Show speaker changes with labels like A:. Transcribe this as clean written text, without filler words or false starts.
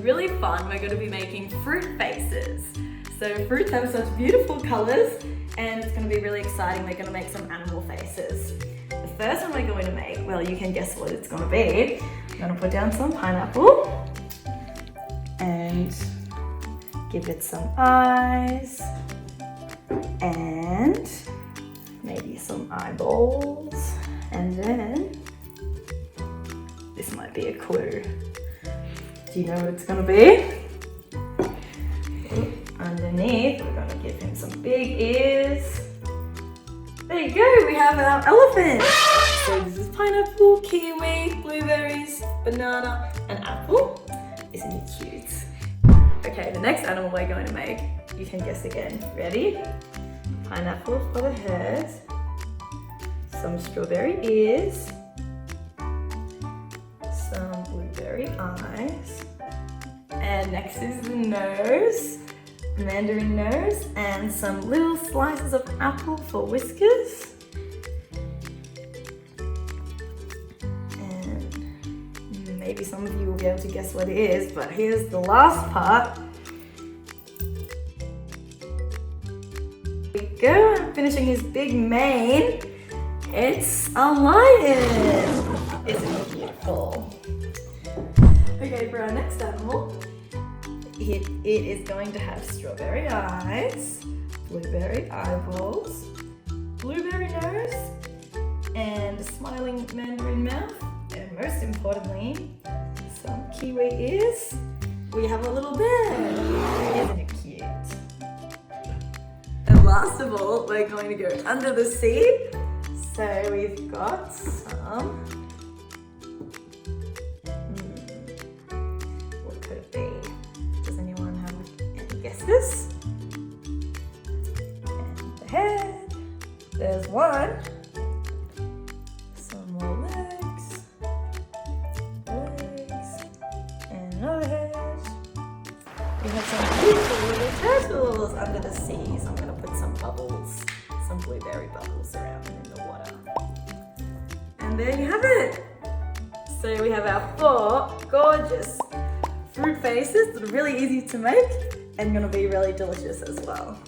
A: really fun. We're going to be making fruit faces. So fruits have such beautiful colors and it's going to be really exciting. We're going to make some animal faces. The first one we're going to make, well, you can guess what it's going to be. I'm going to put down some pineapple and give it some eyes and maybe some eyeballs, and then this might be a clue. Do you know what it's going to be? Underneath, we're going to give him some big ears. There you go, we have our elephant. So this is pineapple, kiwi, blueberries, banana, and apple. Isn't he cute? Okay, the next animal we're going to make, you can guess again. Ready? Pineapple for the head, some strawberry ears, some blueberry eyes, and next is the nose, mandarin nose, and some little slices of apple for whiskers. And maybe some of you will be able to guess what it is, but here's the last part. There we go, I'm finishing his big mane. It's a lion! Isn't it beautiful? Okay, for our next animal, it is going to have strawberry eyes, blueberry eyeballs, blueberry nose, and a smiling mandarin mouth, and most importantly, some kiwi ears. We have a little bear. Isn't it cute? And last of all, we're going to go under the sea. So we've got some, what could it be? Does anyone have any guesses? And the head, there's one. Some more legs, and another head. We have some beautiful little turtles under the sea, so I'm going to put some bubbles, some blueberry bubbles around in the water. And there you have it. So we have our 4 gorgeous fruit faces that are really easy to make and going to be really delicious as well.